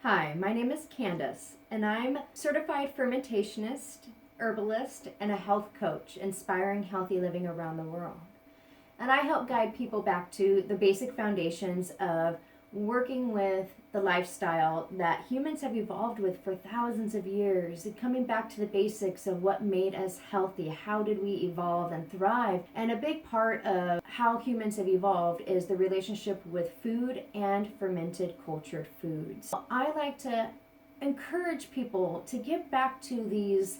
Hi, my name is Candace, and I'm certified fermentationist, herbalist, and a health coach, inspiring healthy living around the world. And I help guide people back to the basic foundations of working with the lifestyle that humans have evolved with for thousands of years, and coming back to the basics of what made us healthy, how did we evolve and thrive. And a big part of how humans have evolved is the relationship with food and fermented cultured foods. I like to encourage people to get back to these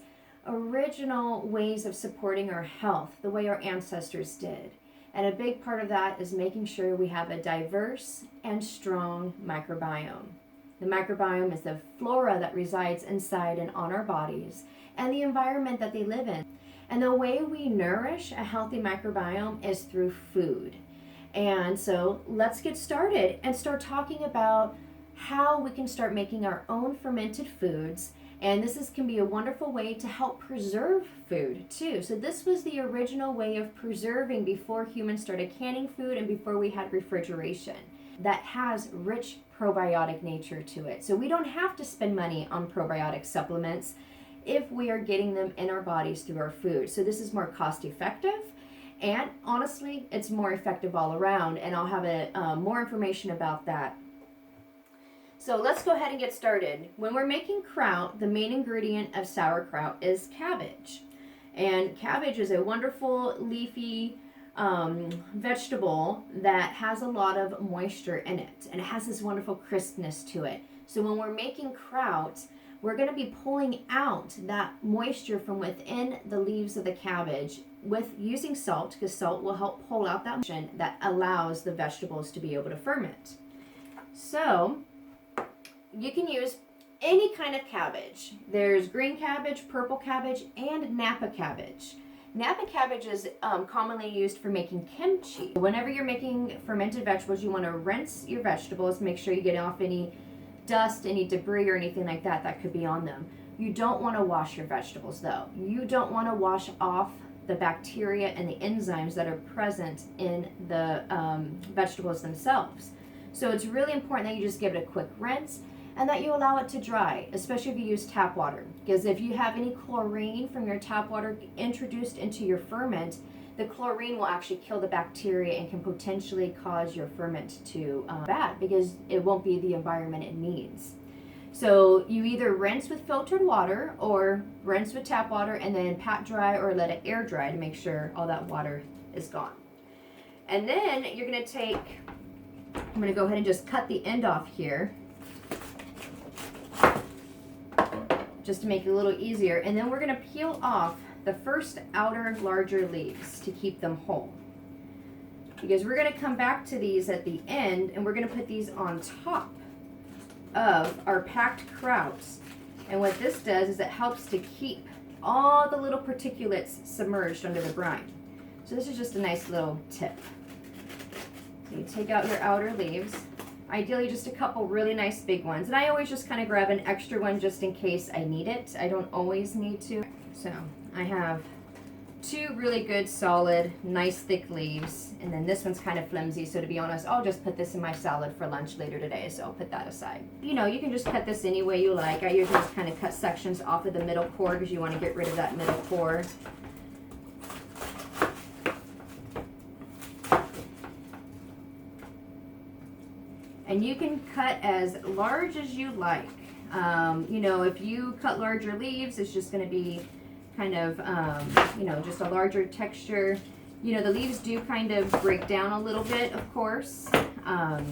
original ways of supporting our health, the way our ancestors did. And a big part of that is making sure we have a diverse and strong microbiome. The microbiome is the flora that resides inside and on our bodies and the environment that they live in. And the way we nourish a healthy microbiome is through food. And so let's get started and start talking about how we can start making our own fermented foods. And this can be a wonderful way to help preserve food too. So this was the original way of preserving before humans started canning food and before we had refrigeration. That has rich probiotic nature to it. So we don't have to spend money on probiotic supplements if we are getting them in our bodies through our food. So this is more cost effective, and honestly, it's more effective all around. And I'll have more information about that. So let's go ahead and get started. When we're making kraut, the main ingredient of sauerkraut is cabbage. And cabbage is a wonderful leafy vegetable that has a lot of moisture in it. And it has this wonderful crispness to it. So when we're making kraut, we're going to be pulling out that moisture from within the leaves of the cabbage with using salt, because salt will help pull out that moisture that allows the vegetables to be able to ferment. So you can use any kind of cabbage. There's green cabbage, purple cabbage, and Napa cabbage. Napa cabbage is commonly used for making kimchi. Whenever you're making fermented vegetables, you want to rinse your vegetables, make sure you get off any dust, any debris, or anything like that that could be on them. You don't want to wash your vegetables though. You don't want to wash off the bacteria and the enzymes that are present in the vegetables themselves. So it's really important that you just give it a quick rinse and that you allow it to dry, especially if you use tap water. Because if you have any chlorine from your tap water introduced into your ferment, the chlorine will actually kill the bacteria and can potentially cause your ferment to bad, because it won't be the environment it needs. So you either rinse with filtered water or rinse with tap water and then pat dry or let it air dry to make sure all that water is gone. And then you're gonna I'm gonna go ahead and just cut the end off here, just to make it a little easier. And then we're going to peel off the first outer larger leaves to keep them whole, because we're going to come back to these at the end and we're going to put these on top of our packed krauts. And what this does is it helps to keep all the little particulates submerged under the brine. So this is just a nice little tip. So you take out your outer leaves, ideally just a couple really nice big ones. And I always just kind of grab an extra one just in case I need it. I don't always need to. So I have two really good, solid, nice thick leaves. And then this one's kind of flimsy. So to be honest, I'll just put this in my salad for lunch later today. So I'll put that aside. You know, you can just cut this any way you like. I usually just kind of cut sections off of the middle core because you want to get rid of that middle core. And you can cut as large as you like. You know, if you cut larger leaves, it's just going to be kind of, you know, just a larger texture. You know, the leaves do kind of break down a little bit, of course. And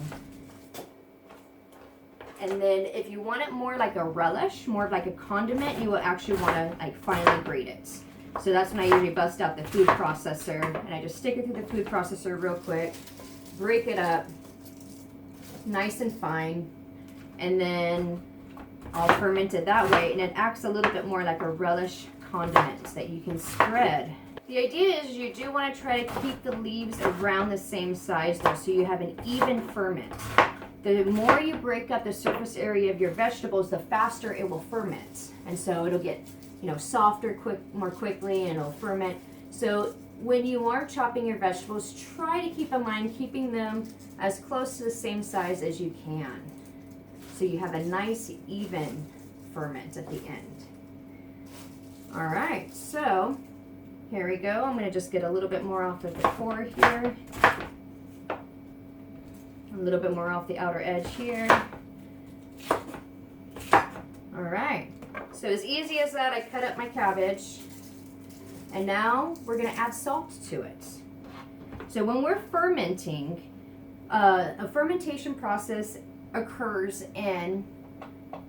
then if you want it more like a relish, more of like a condiment, you will actually want to like finely grate it. So that's when I usually bust out the food processor and I just stick it through the food processor real quick, break it up nice and fine, and then I'll ferment it that way, and it acts a little bit more like a relish condiment that you can spread. The idea is you do want to try to keep the leaves around the same size though, so you have an even ferment. The more you break up the surface area of your vegetables, the faster it will ferment, and so it'll get, you know, softer more quickly, and it'll ferment. So when you are chopping your vegetables, try to keep in mind keeping them as close to the same size as you can. so you have a nice even ferment at the end. All right, so here we go. I'm going to just get a little bit more off of the core here. A little bit more off the outer edge here. All right, so as easy as that, I cut up my cabbage. And now we're going to add salt to it. So when we're fermenting, a fermentation process occurs in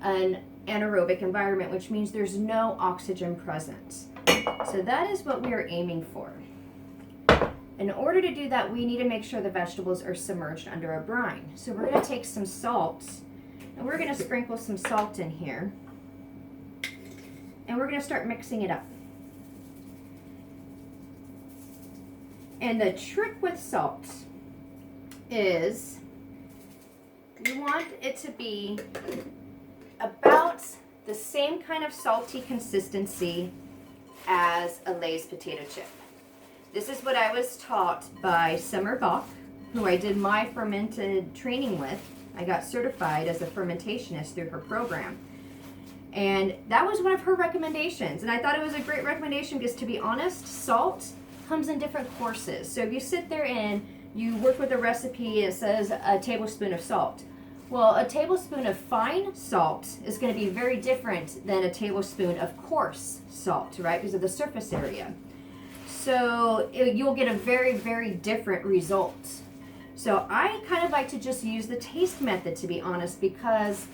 an anaerobic environment, which means there's no oxygen present. So that is what we are aiming for. In order to do that, we need to make sure the vegetables are submerged under a brine. So we're going to take some salt, and we're going to sprinkle some salt in here. And we're going to start mixing it up. And the trick with salt is you want it to be about the same kind of salty consistency as a Lay's potato chip. This is what I was taught by Summer Bach, who I did my fermented training with. I got certified as a fermentationist through her program. And that was one of her recommendations. And I thought it was a great recommendation because, to be honest, salt comes in different courses. So if you sit there and you work with a recipe, it says a tablespoon of salt. Well, a tablespoon of fine salt is going to be very different than a tablespoon of coarse salt, right? Because of the surface area. So you'll get a very, very different result. So I kind of like to just use the taste method, to be honest, because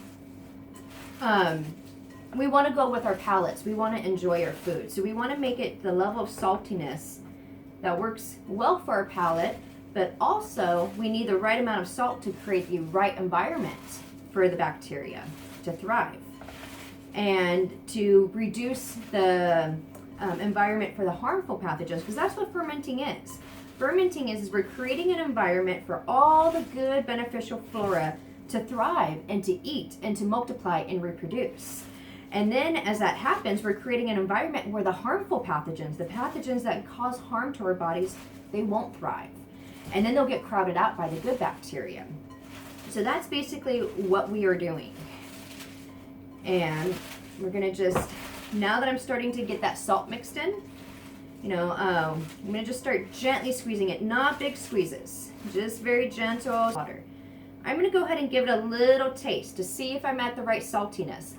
we want to go with our palates. We want to enjoy our food. So we want to make it the level of saltiness that works well for our palate, but also we need the right amount of salt to create the right environment for the bacteria to thrive and to reduce the environment for the harmful pathogens, because that's what fermenting is. Fermenting is we're creating an environment for all the good beneficial flora to thrive and to eat and to multiply and reproduce. And then as that happens, we're creating an environment where the harmful pathogens, the pathogens that cause harm to our bodies, they won't thrive. And then they'll get crowded out by the good bacteria. So that's basically what we are doing. And we're going to just, now that I'm starting to get that salt mixed in, I'm going to just start gently squeezing it, not big squeezes, just very gentle water. I'm going to go ahead and give it a little taste to see if I'm at the right saltiness.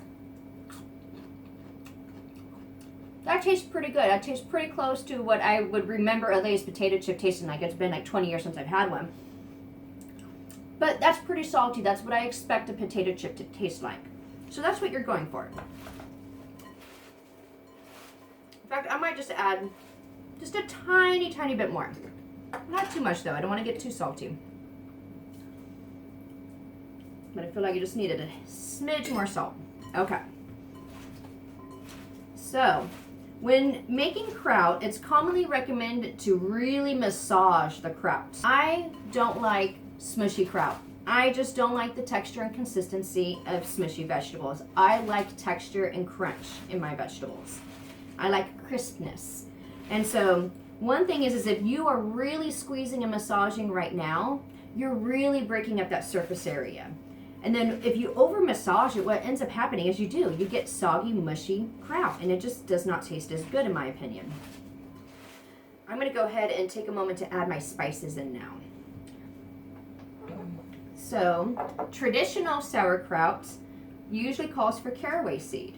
That tastes pretty good. That tastes pretty close to what I would remember a Lay's potato chip tasting like. It's been like 20 years since I've had one. But that's pretty salty. That's what I expect a potato chip to taste like. So that's what you're going for. In fact, I might just add just a tiny, tiny bit more. Not too much though. I don't want to get too salty. But I feel like I just needed a smidge more salt. Okay. So, when making kraut, it's commonly recommended to really massage the kraut. I don't like smushy kraut. I just don't like the texture and consistency of smushy vegetables. I like texture and crunch in my vegetables. I like crispness. And so one thing is if you are really squeezing and massaging right now, you're really breaking up that surface area. And then if you over massage it, what ends up happening is you get soggy, mushy kraut, and it just does not taste as good in my opinion. I'm going to go ahead and take a moment to add my spices in now. So, traditional sauerkraut usually calls for caraway seed.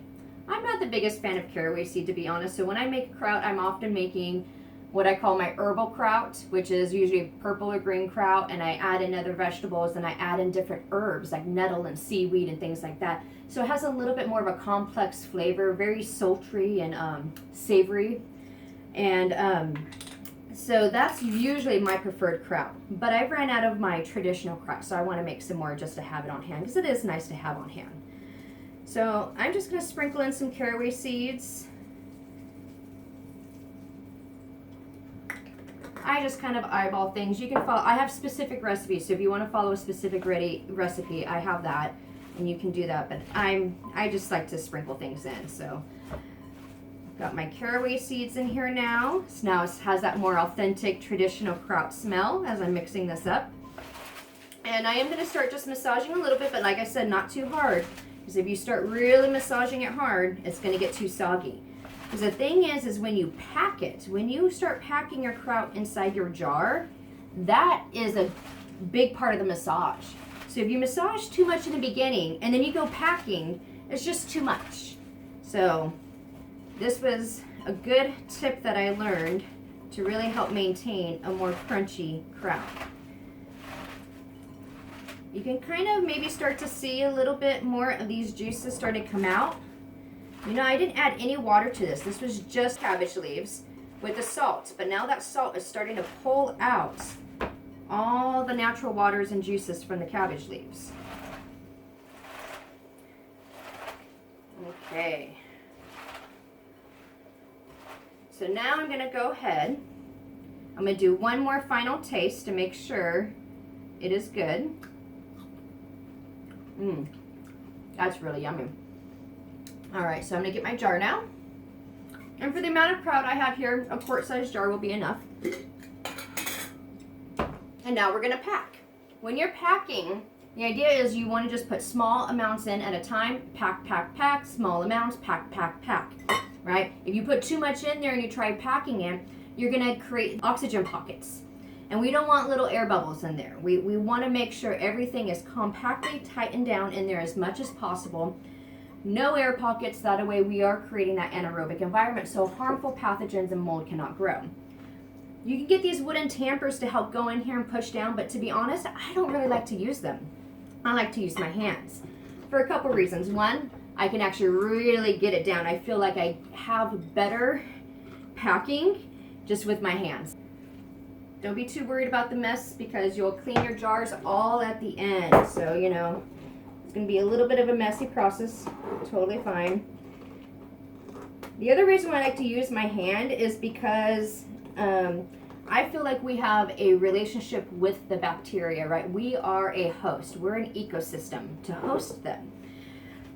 I'm not the biggest fan of caraway seed, to be honest, so when I make kraut, I'm often making what I call my herbal kraut, which is usually purple or green kraut, and I add in other vegetables, and I add in different herbs like nettle and seaweed and things like that. So it has a little bit more of a complex flavor, very sultry and savory. And so that's usually my preferred kraut. But I've ran out of my traditional kraut, so I want to make some more just to have it on hand, because it is nice to have on hand. So I'm just going to sprinkle in some caraway seeds. I just kind of eyeball things. You can follow, I have specific recipes, so if you want to follow a specific recipe, I have that, and you can do that, but I just like to sprinkle things in. So got my caraway seeds in here now. So now it has that more authentic traditional kraut smell as I'm mixing this up. And I am going to start just massaging a little bit, but like I said, not too hard. Because if you start really massaging it hard, it's going to get too soggy. Because the thing is when you pack it, when you start packing your kraut inside your jar, that is a big part of the massage. So if you massage too much in the beginning and then you go packing, it's just too much. So this was a good tip that I learned to really help maintain a more crunchy kraut. You can kind of maybe start to see a little bit more of these juices start to come out. You know, I didn't add any water to this. This was just cabbage leaves with the salt. But now that salt is starting to pull out all the natural waters and juices from the cabbage leaves. Okay. So now I'm going to go ahead. I'm going to do one more final taste to make sure it is good. That's really yummy. All right, so I'm going to get my jar now. And for the amount of kraut I have here, a quart-sized jar will be enough. And now we're going to pack. When you're packing, the idea is you want to just put small amounts in at a time. Pack, pack, pack. Small amounts. Pack, pack, pack. Right? If you put too much in there and you try packing it, you're going to create oxygen pockets. And we don't want little air bubbles in there. We want to make sure everything is compactly tightened down in there as much as possible. No air pockets. That way we are creating that anaerobic environment so harmful pathogens and mold cannot grow. You can get these wooden tampers to help go in here and push down, but to be honest, I don't really like to use them. I like to use my hands for a couple reasons. One, I can actually really get it down. I feel like I have better packing just with my hands. Don't be too worried about the mess because you'll clean your jars all at the end. So, you know, it's going to be a little bit of a messy process. Totally fine. The other reason why I like to use my hand is because I feel like we have a relationship with the bacteria, right? We are a host. We're an ecosystem to host them.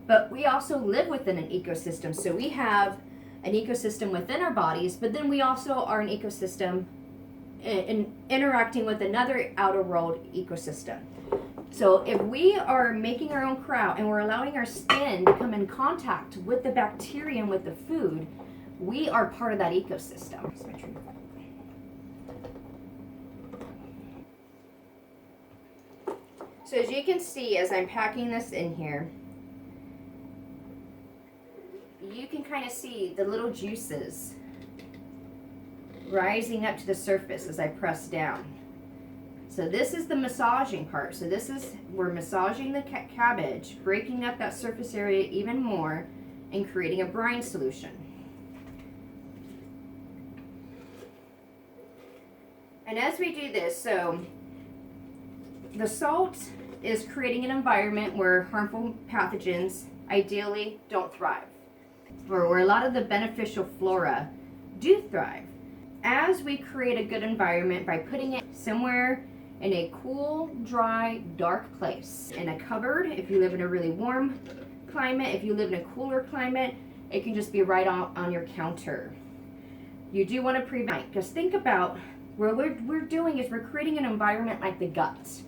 But we also live within an ecosystem. So we have an ecosystem within our bodies, but then we also are an ecosystem in interacting with another outer world ecosystem. So if we are making our own kraut and we're allowing our skin to come in contact with the bacteria and with the food, we are part of that ecosystem. So as you can see, as I'm packing this in here, you can kind of see the little juices rising up to the surface as I press down. So this is the massaging part. So this is, we're massaging the cabbage, breaking up that surface area even more and creating a brine solution. And as we do this, so the salt is creating an environment where harmful pathogens ideally don't thrive, or where a lot of the beneficial flora do thrive. As we create a good environment by putting it somewhere in a cool, dry, dark place, in a cupboard, if you live in a really warm climate, if you live in a cooler climate, it can just be right on your counter. You do want to prevent, because think about what we're doing is we're creating an environment like the gut.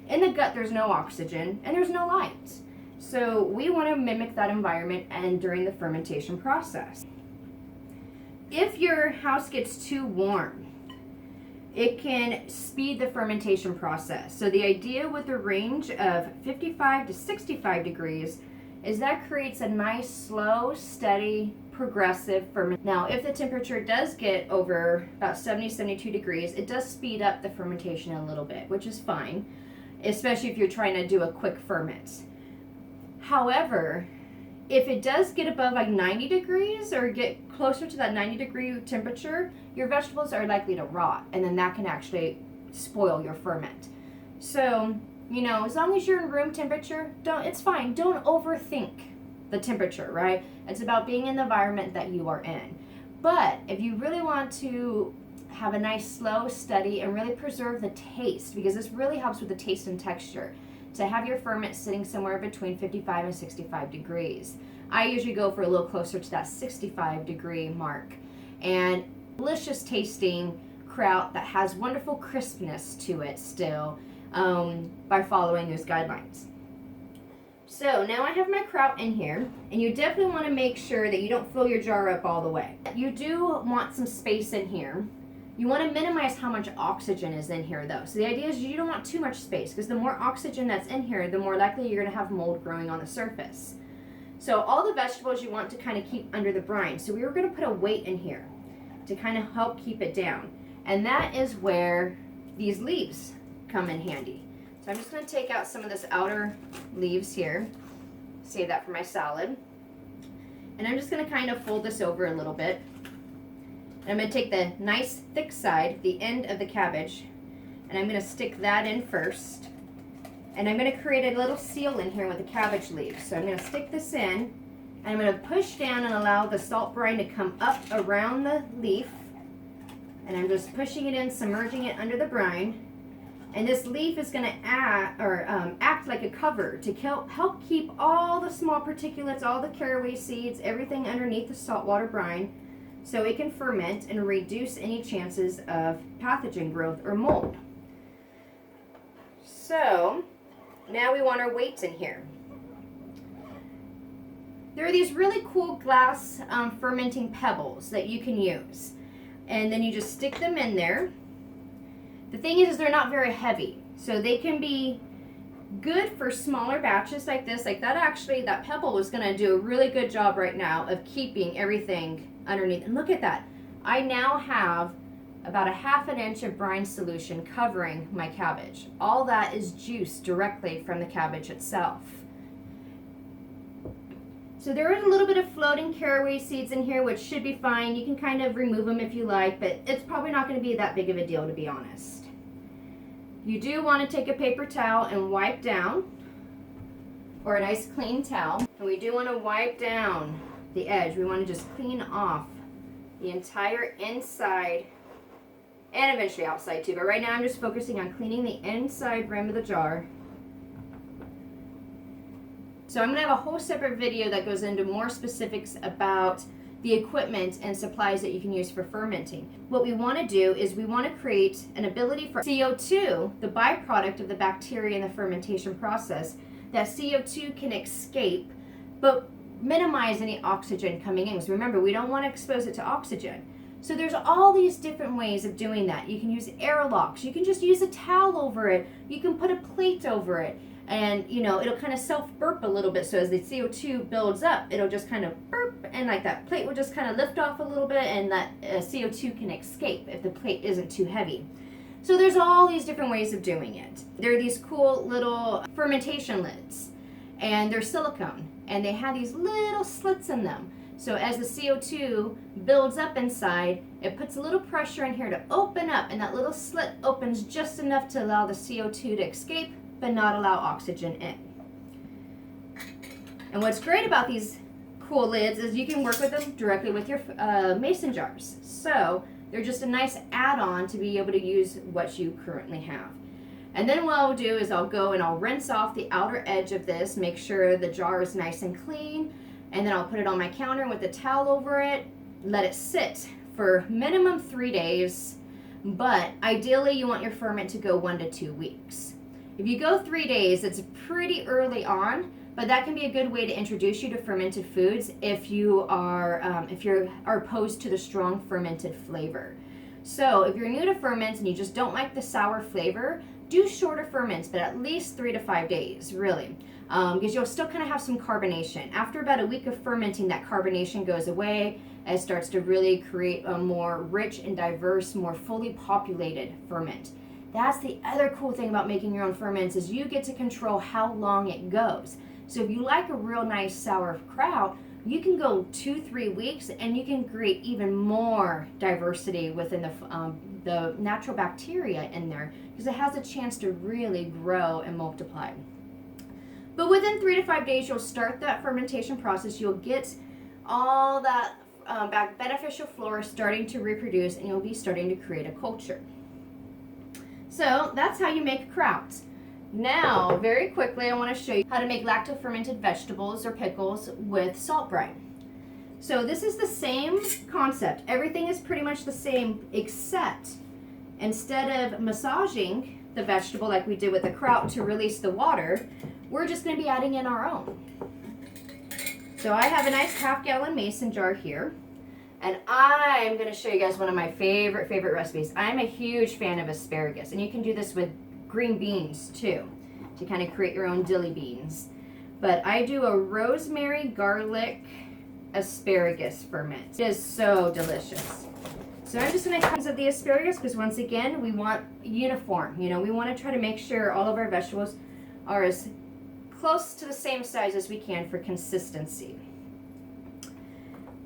In the gut, there's no oxygen and there's no light. So we want to mimic that environment and during the fermentation process. If your house gets too warm, it can speed the fermentation process. So the idea with a range of 55 to 65 degrees is that creates a nice, slow, steady, progressive fermentation. Now, if the temperature does get over about 70, 72 degrees, it does speed up the fermentation a little bit, which is fine, especially if you're trying to do a quick ferment. However, if it does get above like 90 degrees or get closer to that 90-degree temperature, your vegetables are likely to rot, and then that can actually spoil your ferment. So, you know, as long as you're in room temperature, it's fine. Don't overthink the temperature, right? It's about being in the environment that you are in. But if you really want to have a nice, slow, steady, and really preserve the taste, because this really helps with the taste and texture, to have your ferment sitting somewhere between 55 and 65 degrees. I usually go for a little closer to that 65 degree mark. And delicious tasting kraut that has wonderful crispness to it still, by following those guidelines. So now I have my kraut in here, and you definitely want to make sure that you don't fill your jar up all the way. You do want some space in here. You want to minimize how much oxygen is in here though. So the idea is you don't want too much space, because the more oxygen that's in here, the more likely you're going to have mold growing on the surface. So all the vegetables you want to kind of keep under the brine. So we were going to put a weight in here to kind of help keep it down. And that is where these leaves come in handy. So I'm just going to take out some of this outer leaves here, save that for my salad. And I'm just going to kind of fold this over a little bit. And I'm going to take the nice thick side, the end of the cabbage, and I'm going to stick that in first. And I'm going to create a little seal in here with the cabbage leaves. So I'm going to stick this in, and I'm going to push down and allow the salt brine to come up around the leaf. And I'm just pushing it in, submerging it under the brine. And this leaf is going to act like a cover to help keep all the small particulates, all the caraway seeds, everything underneath the saltwater brine, so it can ferment and reduce any chances of pathogen growth or mold. So now we want our weights in here. There are these really cool glass fermenting pebbles that you can use, and then you just stick them in there. The thing is they're not very heavy, so they can be good for smaller batches like this. Like that pebble is going to do a really good job right now of keeping everything underneath. And look at that. I now have about a ½ inch of brine solution covering my cabbage. All that is juice directly from the cabbage itself. So there is a little bit of floating caraway seeds in here, which should be fine. You can kind of remove them if you like, but it's probably not going to be that big of a deal, to be honest. You do want to take a paper towel and wipe down, or a nice clean towel. And we do want to wipe down the edge. We want to just clean off the entire inside and eventually outside too. But right now I'm just focusing on cleaning the inside rim of the jar. So I'm going to have a whole separate video that goes into more specifics about the equipment and supplies that you can use for fermenting. What we want to do is we want to create an ability for CO2, the byproduct of the bacteria in the fermentation process, that CO2 can escape but minimize any oxygen coming in. Because remember, we don't want to expose it to oxygen. So there's all these different ways of doing that. You can use airlocks. You can just use a towel over it. You can put a plate over it. And, you know, it'll kind of self-burp a little bit. So as the CO2 builds up, it'll just kind of burp. And like that plate will just kind of lift off a little bit. And that CO2 can escape if the plate isn't too heavy. So there's all these different ways of doing it. There are these cool little fermentation lids. And they're silicone. And they have these little slits in them. So as the CO2 builds up inside, it puts a little pressure in here to open up. And that little slit opens just enough to allow the CO2 to escape, but not allow oxygen in. And what's great about these cool lids is you can work with them directly with your mason jars. So they're just a nice add-on to be able to use what you currently have. And then what I'll do is I'll go and I'll rinse off the outer edge of this, make sure the jar is nice and clean, and then I'll put it on my counter with a towel over it, let it sit for minimum 3 days, but ideally you want your ferment to go 1 to 2 weeks. If you go 3 days, it's pretty early on, but that can be a good way to introduce you to fermented foods if you are opposed to the strong fermented flavor. So if you're new to ferments and you just don't like the sour flavor, do shorter ferments, but at least 3 to 5 days, really, because you'll still kind of have some carbonation. After about a week of fermenting, that carbonation goes away and it starts to really create a more rich and diverse, more fully populated ferment. That's the other cool thing about making your own ferments is you get to control how long it goes. So if you like a real nice sauerkraut, you can go 2-3 weeks and you can create even more diversity within the natural bacteria in there because it has a chance to really grow and multiply. But within 3 to 5 days, you'll start that fermentation process. You'll get all that beneficial flora starting to reproduce and you'll be starting to create a culture. So that's how you make kraut. Now, very quickly, I want to show you how to make lacto-fermented vegetables or pickles with salt brine. So this is the same concept. Everything is pretty much the same, except instead of massaging the vegetable like we did with the kraut to release the water, we're just going to be adding in our own. So I have a nice half-gallon mason jar here, and I'm going to show you guys one of my favorite recipes. I'm a huge fan of asparagus, and you can do this with green beans too, to kind of create your own dilly beans. But I do a rosemary garlic asparagus ferment. It is so delicious. So I'm just going to cut of the asparagus because once again, we want uniform. You know, we want to try to make sure all of our vegetables are as close to the same size as we can for consistency.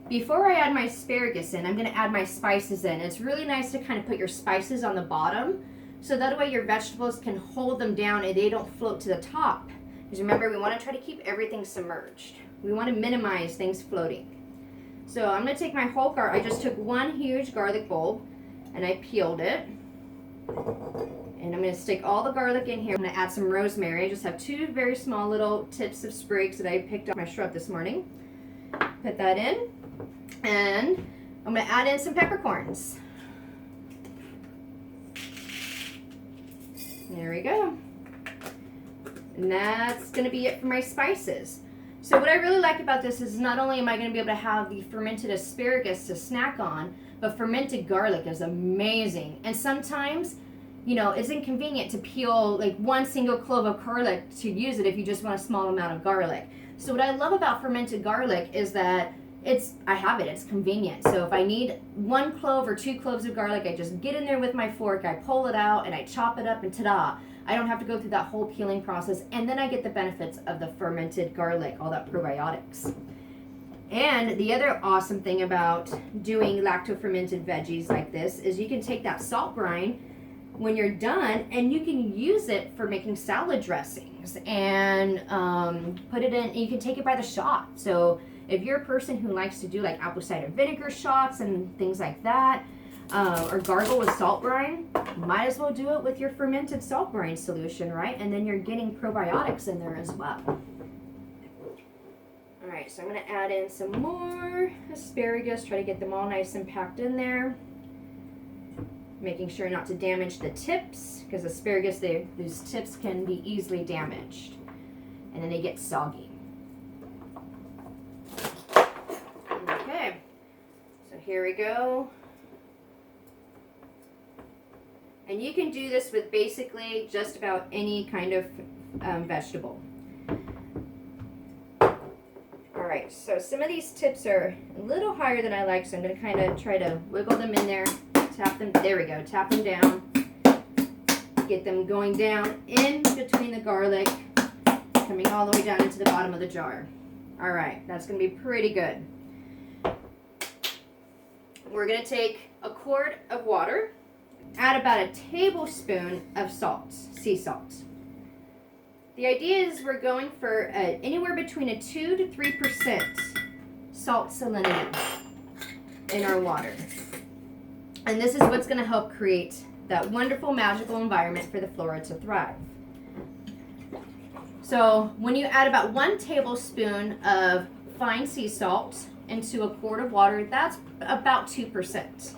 Before I add my asparagus in, I'm going to add my spices in. It's really nice to kind of put your spices on the bottom so that way your vegetables can hold them down and they don't float to the top. Because remember, we want to try to keep everything submerged. We want to minimize things floating. So I'm going to take my whole garlic. I just took one huge garlic bulb and I peeled it. And I'm going to stick all the garlic in here. I'm going to add some rosemary. I just have two very small little tips of sprigs that I picked off my shrub this morning. Put that in. And I'm going to add in some peppercorns. There we go. And that's going to be it for my spices. So what I really like about this is not only am I going to be able to have the fermented asparagus to snack on, but fermented garlic is amazing. And sometimes, you know, it's inconvenient to peel like one single clove of garlic to use it if you just want a small amount of garlic. So what I love about fermented garlic is that it's convenient. So if I need 1 clove or 2 cloves of garlic, I just get in there with my fork, I pull it out, and I chop it up, and ta-da! I don't have to go through that whole peeling process, and then I get the benefits of the fermented garlic, all that probiotics. And the other awesome thing about doing lacto-fermented veggies like this is you can take that salt brine when you're done, and you can use it for making salad dressings, and put it in, you can take it by the shot. So if you're a person who likes to do like apple cider vinegar shots and things like that, or gargle with salt brine, might as well do it with your fermented salt brine solution, right? And then you're getting probiotics in there as well. All right, so I'm going to add in some more asparagus, try to get them all nice and packed in there. Making sure not to damage the tips, because asparagus, those tips can be easily damaged. And then they get soggy. Okay, so here we go. And you can do this with basically just about any kind of vegetable. All right, so some of these tips are a little higher than I like, so I'm going to kind of try to wiggle them in there, tap them, there we go, tap them down, get them going down in between the garlic, coming all the way down into the bottom of the jar. All right, that's going to be pretty good. We're going to take a quart of water, add about a tablespoon of salt, sea salt. The idea is we're going for anywhere between a 2 to 3% salt salinity in our water. And this is what's going to help create that wonderful magical environment for the flora to thrive. So when you add about 1 tablespoon of fine sea salt into a quart of water, that's about 2%.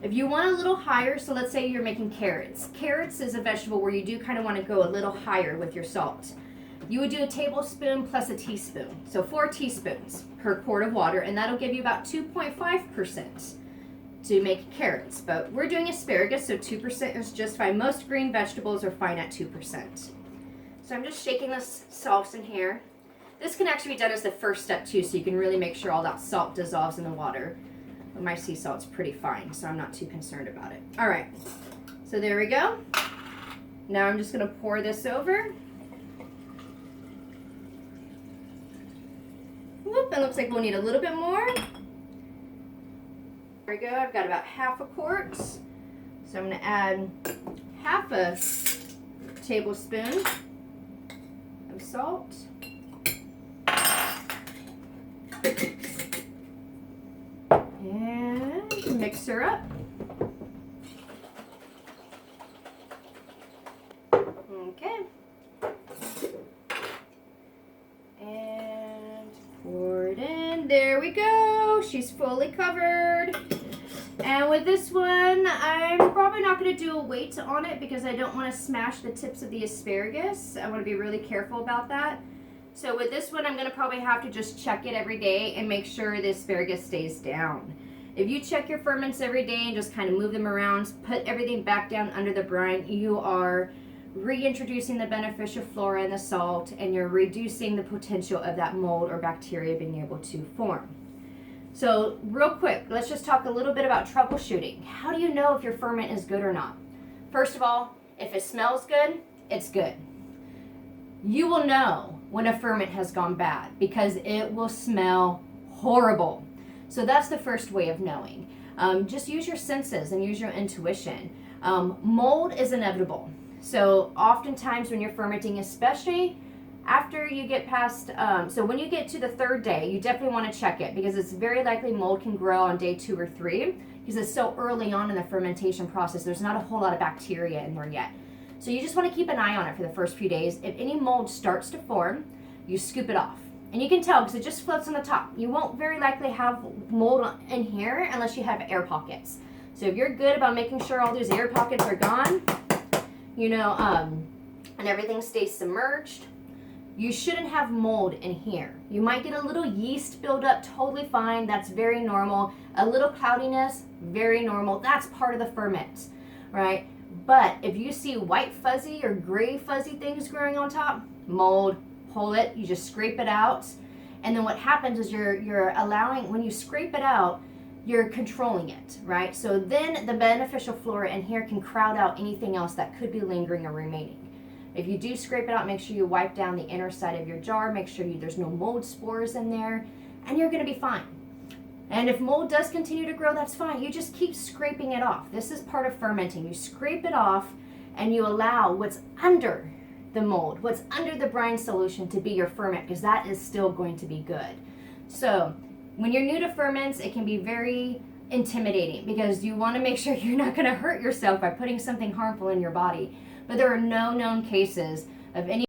If you want a little higher, so let's say you're making carrots. Carrots is a vegetable where you do kind of want to go a little higher with your salt. You would do a tablespoon plus a teaspoon. So 4 teaspoons per quart of water, and that'll give you about 2.5% to make carrots. But we're doing asparagus, so 2% is just fine. Most green vegetables are fine at 2%. So I'm just shaking this salt in here. This can actually be done as the first step too, so you can really make sure all that salt dissolves in the water. But my sea salt's pretty fine, so I'm not too concerned about it. All right, so there we go. Now I'm just gonna pour this over. Whoop, it looks like we'll need a little bit more. There we go, I've got about half a quart. So I'm gonna add half a tablespoon of salt. And mix her up. Okay. And pour it in. There we go. She's fully covered. And with this one, I'm probably not going to do a weight on it because I don't want to smash the tips of the asparagus. I want to be really careful about that. So with this one, I'm going to probably have to just check it every day and make sure the asparagus stays down. If you check your ferments every day and just kind of move them around, put everything back down under the brine, you are reintroducing the beneficial flora and the salt, and you're reducing the potential of that mold or bacteria being able to form. So real quick, let's just talk a little bit about troubleshooting. How do you know if your ferment is good or not? First of all, if it smells good, it's good. You will know when a ferment has gone bad because it will smell horrible. So that's the first way of knowing. Just use your senses and use your intuition. Mold is inevitable. So oftentimes when you're fermenting, especially after you get past, so when you get to the third day, you definitely want to check it because it's very likely mold can grow on day 2 or 3 because it's so early on in the fermentation process. There's not a whole lot of bacteria in there yet. So you just want to keep an eye on it for the first few days. If any mold starts to form, you scoop it off. And you can tell because it just floats on the top. You won't very likely have mold in here unless you have air pockets. So if you're good about making sure all those air pockets are gone, and everything stays submerged, you shouldn't have mold in here. You might get a little yeast buildup, totally fine. That's very normal. A little cloudiness, very normal. That's part of the ferment, right? But if you see white fuzzy or gray fuzzy things growing on top, mold, pull it, you just scrape it out. And then what happens is you're allowing, when you scrape it out, you're controlling it, right? So then the beneficial flora in here can crowd out anything else that could be lingering or remaining. If you do scrape it out, make sure you wipe down the inner side of your jar, make sure there's no mold spores in there, and you're gonna be fine. And if mold does continue to grow, that's fine. You just keep scraping it off. This is part of fermenting. You scrape it off and you allow what's under the mold, what's under the brine solution to be your ferment, because that is still going to be good. So when you're new to ferments, it can be very intimidating because you want to make sure you're not going to hurt yourself by putting something harmful in your body. But there are no known cases of any